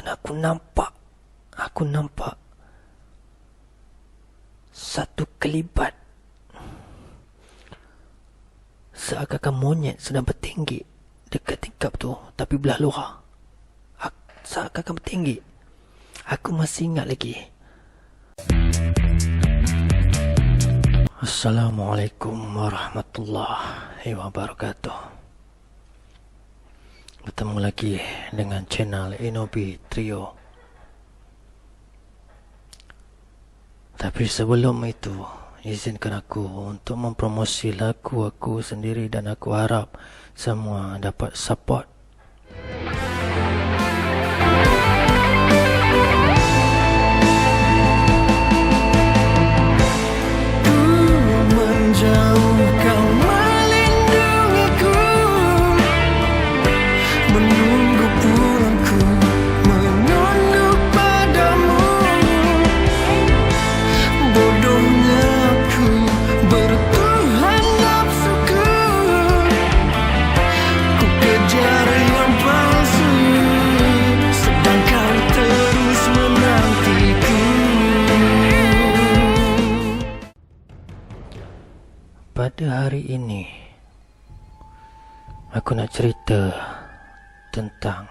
aku nampak satu kelibat, seakan-akan monyet sedang bertinggi dekat tingkap tu, tapi belah luar. Seakan-akan bertinggi. Aku masih ingat lagi. Assalamualaikum warahmatullahi wabarakatuh. Bertemu lagi dengan channel Inobi Trio. Tapi sebelum itu, izinkan aku untuk mempromosi lagu aku sendiri, dan aku harap semua dapat support. Pada hari ini, aku nak cerita tentang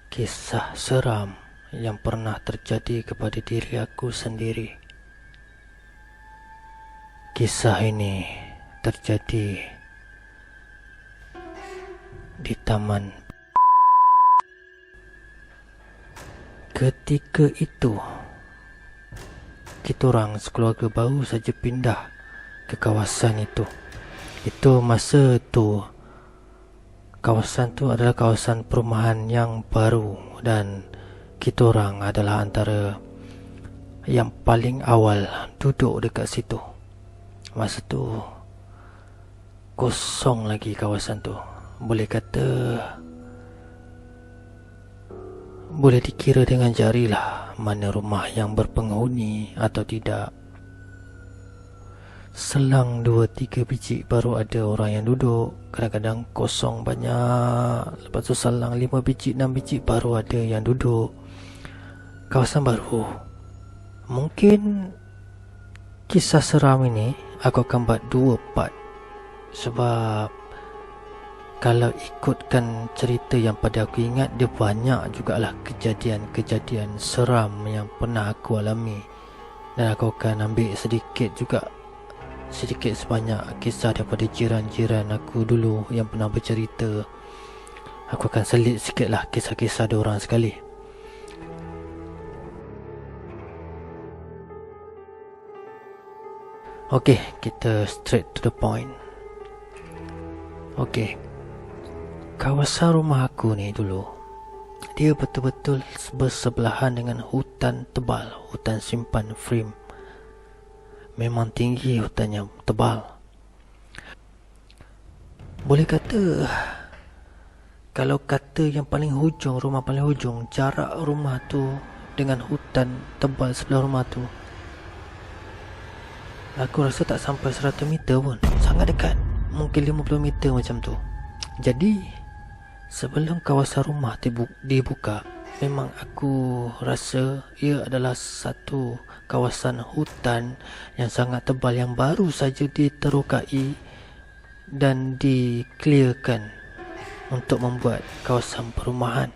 kisah seram yang pernah terjadi kepada diri aku sendiri. Kisah ini terjadi di taman. Ketika itu, kita orang sekeluarga baru saja pindah ke kawasan itu. Itu masa tu, kawasan tu adalah kawasan perumahan yang baru, dan kita orang adalah antara yang paling awal duduk dekat situ. Masa tu kosong lagi kawasan tu. Boleh kata, boleh dikira dengan jari lah mana rumah yang berpenghuni atau tidak. Selang 2-3 biji baru ada orang yang duduk. Kadang-kadang kosong banyak. Lepas tu selang 5 biji, 6 biji baru ada yang duduk. Kawasan baru. Mungkin kisah seram ini aku akan buat 2 part. Sebab kalau ikutkan cerita yang pada aku ingat, dia banyak jugalah kejadian-kejadian seram yang pernah aku alami. Dan aku akan ambil sedikit sebanyak kisah daripada jiran-jiran aku dulu yang pernah bercerita. Aku akan selit sikit lah kisah-kisah diorang sekali. Okey, kita straight to the point. Okey, kawasan rumah aku ni dulu, dia betul-betul bersebelahan dengan hutan tebal, hutan simpan frame. Memang tinggi hutannya, tebal. Boleh kata, kalau kata yang paling hujung, rumah paling hujung, jarak rumah tu dengan hutan tebal sebelah rumah tu, aku rasa tak sampai 100 meter pun. Sangat dekat. Mungkin 50 meter macam tu. Jadi, sebelum kawasan rumah dibuka, memang aku rasa ia adalah satu kawasan hutan yang sangat tebal, yang baru saja diterokai dan dikliarkan untuk membuat kawasan perumahan.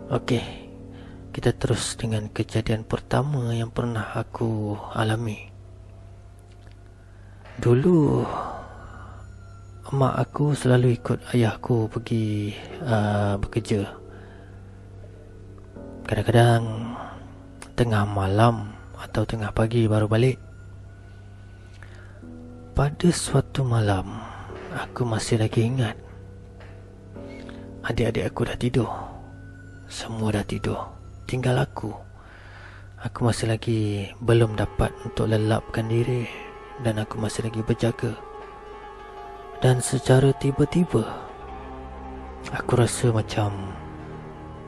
Okey, kita terus dengan kejadian pertama yang pernah aku alami. Dulu mak aku selalu ikut ayahku pergi bekerja. Kadang-kadang tengah malam atau tengah pagi baru balik. Pada suatu malam, aku masih lagi ingat, adik-adik aku dah tidur. Semua dah tidur, tinggal aku. Aku masih lagi belum dapat untuk lelapkan diri, dan aku masih lagi berjaga. Dan secara tiba-tiba, aku rasa macam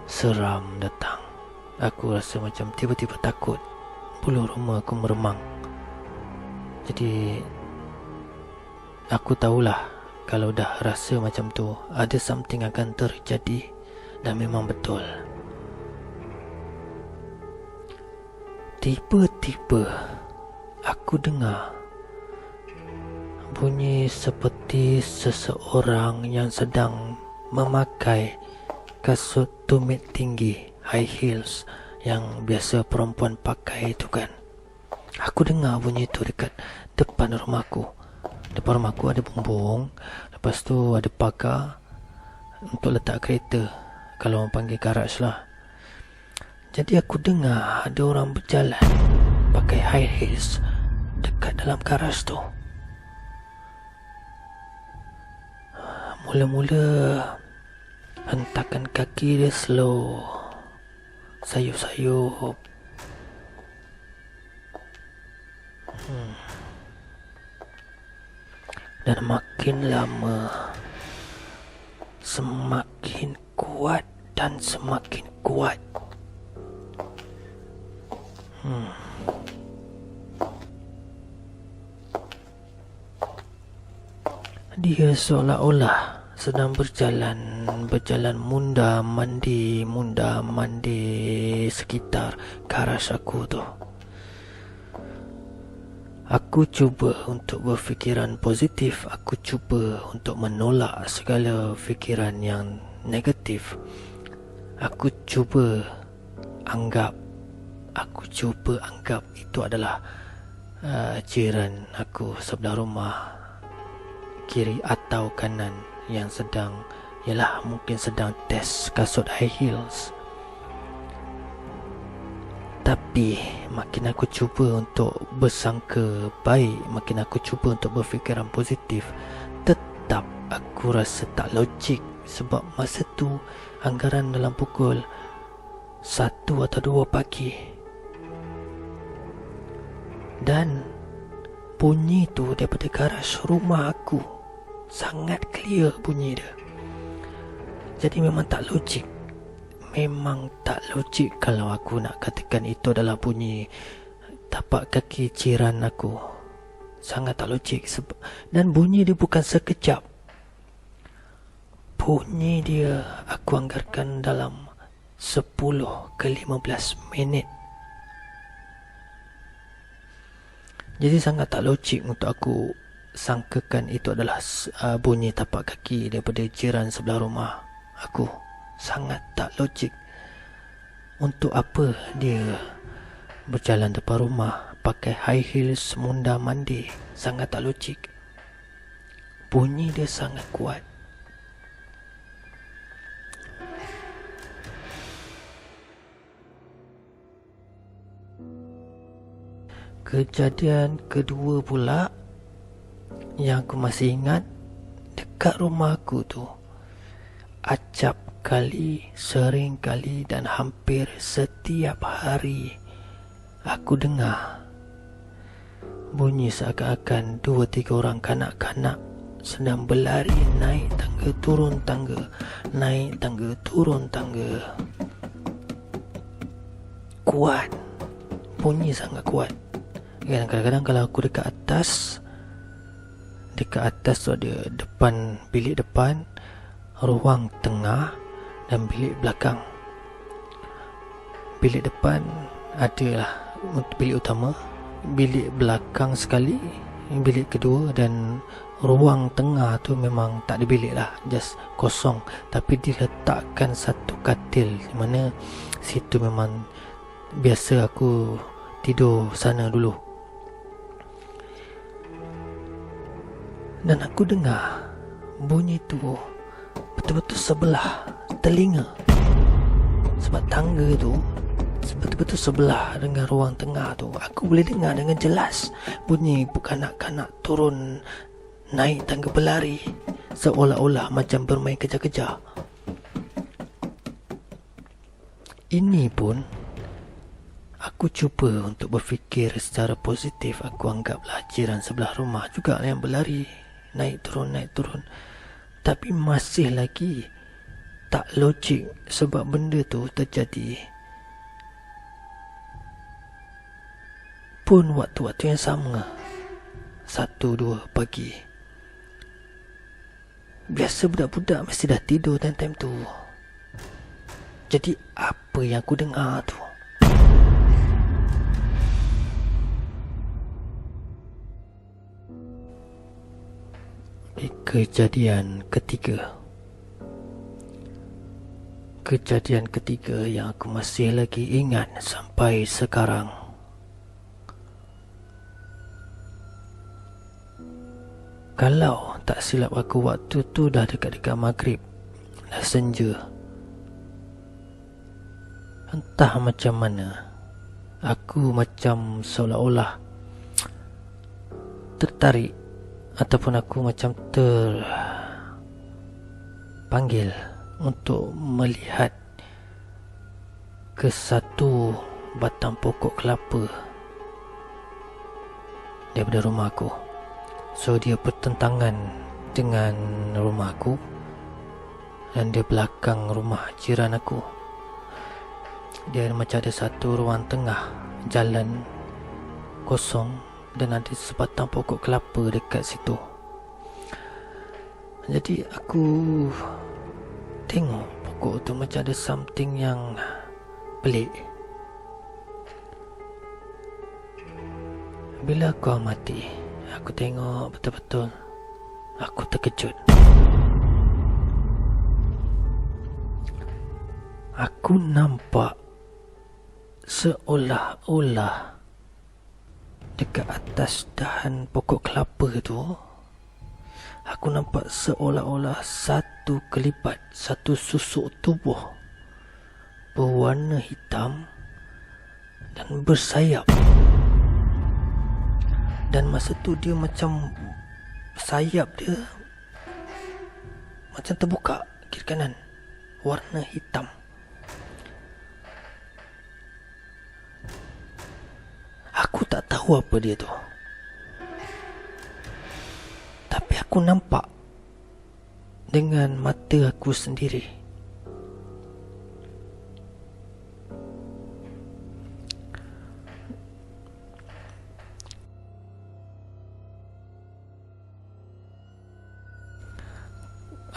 seram datang. Aku rasa macam tiba-tiba takut. Bulu roma aku meremang. Jadi Aku tahulah kalau dah rasa macam tu, ada something akan terjadi. Dan memang betul. Tiba-tiba aku dengar bunyi seperti seseorang yang sedang memakai kasut tumit tinggi, high heels, yang biasa perempuan pakai itu kan. Aku dengar bunyi itu dekat depan rumahku. Depan rumahku ada bumbung, lepas tu ada pagar untuk letak kereta, kalau orang panggil garaj lah. Jadi aku dengar ada orang berjalan pakai high heels dekat dalam garaj tu. Mula-mula hentakan kaki dia slow, sayup-sayup. Dan makin lama semakin kuat dan semakin kuat. Dia seolah-olah sedang berjalan munda mandi sekitar garaj aku tu. Aku cuba untuk berfikiran positif. Aku cuba untuk menolak segala fikiran yang negatif. Aku cuba anggap itu adalah jiran aku sebelah rumah, kiri atau kanan, yang mungkin sedang test kasut high heels. Tapi makin aku cuba untuk bersangka baik, makin aku cuba untuk berfikiran positif, tetap aku rasa tak logik. Sebab masa tu anggaran dalam pukul 1 atau 2 pagi, dan bunyi tu daripada garaj rumah aku. Sangat clear bunyi dia. Jadi memang tak logik. Memang tak logik kalau aku nak katakan itu adalah bunyi tapak kaki jiran aku. Sangat tak logik. Dan bunyi dia bukan sekejap. Bunyi dia aku anggarkan dalam 10 ke 15 minit. Jadi sangat tak logik untuk aku sangkakan itu adalah bunyi tapak kaki daripada jiran sebelah rumah aku. Sangat tak logik. Untuk apa dia berjalan depan rumah pakai high heels munda mandi? Sangat tak logik. Bunyi dia sangat kuat. Kejadian kedua pula yang aku masih ingat, dekat rumah aku tu, acap kali, sering kali dan hampir setiap hari aku dengar bunyi seakan-akan 2-3 orang kanak-kanak sedang berlari naik tangga turun tangga, naik tangga turun tangga. Kuat. Bunyi sangat kuat. Dan kadang-kadang kalau aku dekat atas tu ada bilik depan, ruang tengah dan bilik belakang. Bilik depan adalah untuk bilik utama, bilik belakang sekali, bilik kedua, dan ruang tengah tu memang tak ada bilik lah, just kosong. Tapi diletakkan satu katil, di mana situ memang biasa aku tidur sana dulu. Dan aku dengar bunyi tu betul-betul sebelah telinga. Sebab tangga tu betul-betul sebelah dengan ruang tengah tu. Aku boleh dengar dengan jelas bunyi kanak-kanak turun naik tangga berlari, seolah-olah macam bermain kejar-kejar. Ini pun aku cuba untuk berfikir secara positif. Aku anggaplah jiran sebelah rumah juga yang berlari, naik turun. Tapi masih lagi tak logik. Sebab benda tu terjadi pun waktu-waktu yang sama, 1-2 pagi. Biasa budak-budak mesti dah tidur time-time tu. Jadi apa yang aku dengar tu? Kejadian ketiga yang aku masih lagi ingat sampai sekarang. Kalau tak silap aku, waktu tu dah dekat-dekat maghrib, dah senja. Entah macam mana, aku macam seolah-olah tertarik, ataupun aku macam terpanggil untuk melihat ke satu batang pokok kelapa daripada rumah aku. So dia bertentangan dengan rumah aku dan dia belakang rumah jiran aku. Dia macam ada satu ruang tengah, jalan kosong, dan ada sebatang pokok kelapa dekat situ. Jadi aku tengok pokok tu macam ada something yang pelik. Bila aku amati, aku tengok betul-betul, aku terkejut. Aku nampak seolah-olah dekat atas dahan pokok kelapa tu, aku nampak seolah-olah satu kelibat, satu susuk tubuh berwarna hitam dan bersayap. Dan masa tu dia macam sayap dia macam terbuka kiri kanan, warna hitam. Aku tak tahu apa dia tu, tapi aku nampak dengan mata aku sendiri.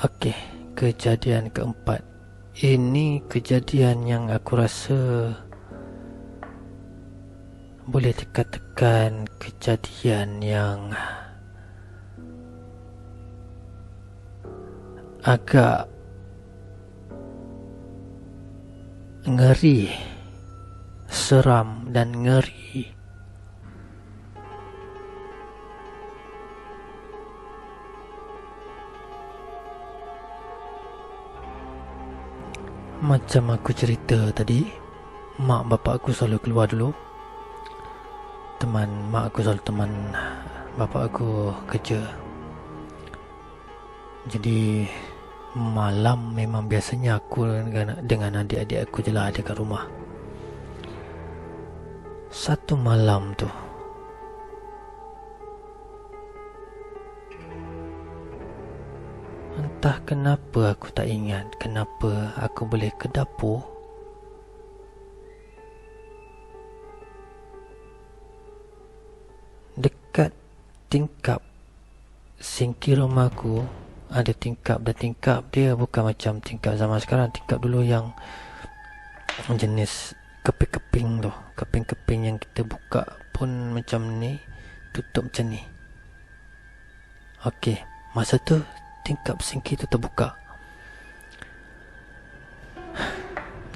Okey, kejadian keempat. Ini kejadian yang aku rasa boleh dikatakan kejadian yang agak ngeri, seram dan ngeri. Macam aku cerita tadi, mak bapak aku selalu keluar dulu. Mak aku selalu teman bapak aku kerja. Jadi malam memang biasanya aku dengan adik-adik aku je lah ada kat rumah. Satu malam tu, entah kenapa aku tak ingat kenapa aku boleh ke dapur. Dekat tingkap singkir rumahku ada tingkap, dan tingkap dia bukan macam tingkap zaman sekarang. Tingkap dulu yang jenis keping-keping tu, keping-keping yang kita buka pun macam ni, tutup macam ni. Okey, masa tu tingkap singkir tu terbuka,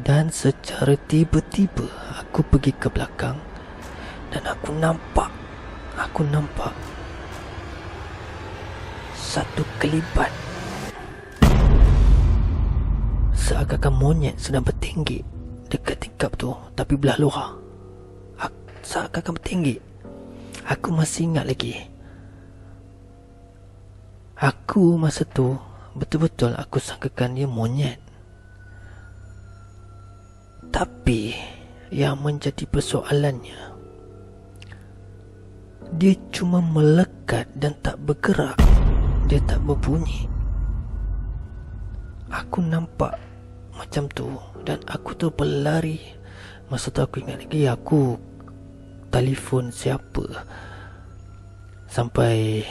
dan secara tiba-tiba aku pergi ke belakang dan aku nampak satu kelibat seakan-akan monyet sedang bertinggi dekat tingkap tu, tapi belah luar. Seakan-akan bertinggi. Aku masih ingat lagi, aku masa tu betul-betul aku sangkakan dia monyet. Tapi yang menjadi persoalannya, dia cuma melekat dan tak bergerak. Dia tak berbunyi. Aku nampak macam tu dan aku tu berlari. Masa tu aku ingat lagi, aku telefon siapa sampai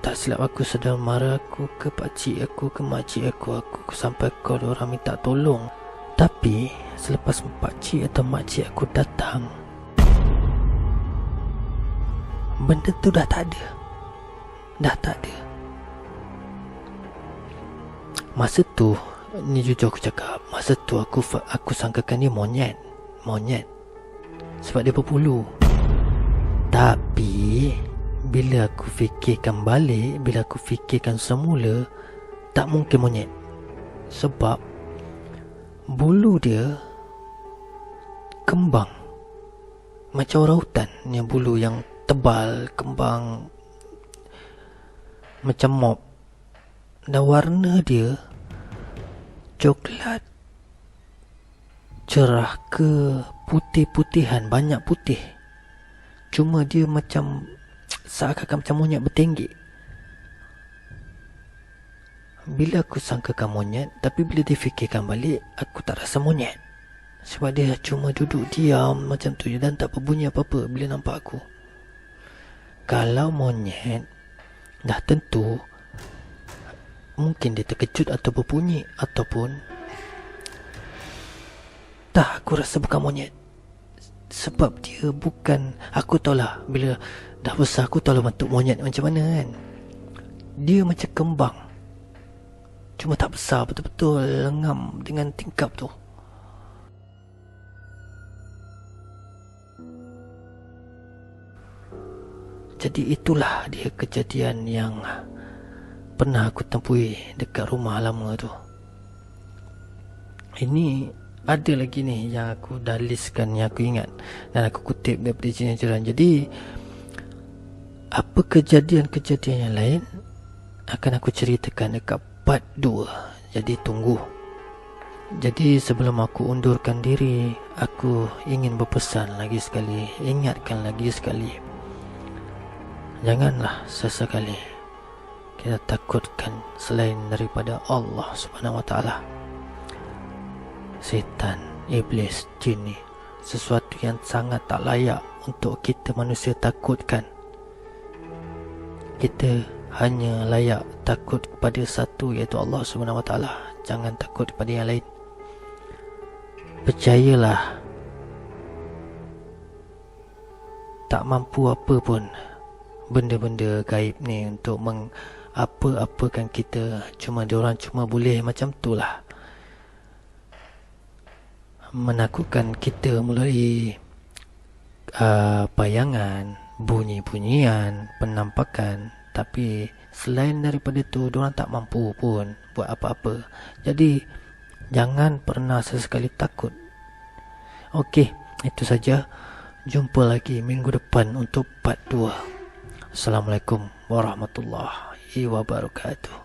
tak silap aku sedang marah aku ke pakcik aku, ke makcik aku sampai kau diorang minta tolong. Tapi selepas pakcik atau makcik aku datang, benda tu dah tak ada. Masa tu, ni jujur aku cakap, masa tu aku sangkakan dia monyet. Sebab dia berbulu. Tapi bila aku fikirkan balik, bila aku fikirkan semula, tak mungkin monyet. Sebab bulu dia kembang macam orang hutan, yang bulu yang tebal, kembang macam mop. Dan warna dia coklat cerah ke putih-putihan, banyak putih. Cuma dia macam seakan-akan macam monyet bertenggek. Bila aku sangkakan monyet, tapi bila difikirkan balik, aku tak rasa monyet. Sebab dia cuma duduk diam macam tu je dan tak berbunyi apa-apa bila nampak aku. Kalau monyet, dah tentu mungkin dia terkejut atau berbunyi, ataupun tak, aku rasa bukan monyet. Sebab dia bukan, aku tahulah bila dah besar aku tahulah bentuk monyet macam mana kan. Dia macam kembang, cuma tak besar, betul-betul lengam dengan tingkap tu. Jadi itulah dia kejadian yang pernah aku temui dekat rumah lama tu. Ini ada lagi ni yang aku dah listkan, yang aku ingat dan aku kutip daripada jiran-jiran. Jadi apa kejadian-kejadian yang lain akan aku ceritakan dekat part 2. Jadi tunggu. Jadi sebelum aku undurkan diri, aku ingin berpesan lagi sekali, ingatkan lagi sekali, janganlah sesekali kita takutkan selain daripada Allah Subhanahu Wa Taala. Setan, iblis, jin ni sesuatu yang sangat tak layak untuk kita manusia takutkan. Kita hanya layak takut kepada satu, iaitu Allah Subhanahu Wa Taala. Jangan takut kepada yang lain. Percayalah, tak mampu apa pun benda-benda gaib ni untuk apa-apakan kita. Cuma diorang cuma boleh macam tu lah, menakutkan kita melalui bayangan, bunyi-bunyian, penampakan. Tapi selain daripada tu, diorang tak mampu pun buat apa-apa. Jadi jangan pernah sesekali takut. Okey, itu saja. Jumpa lagi minggu depan untuk part 2. Assalamualaikum warahmatullahi wabarakatuh.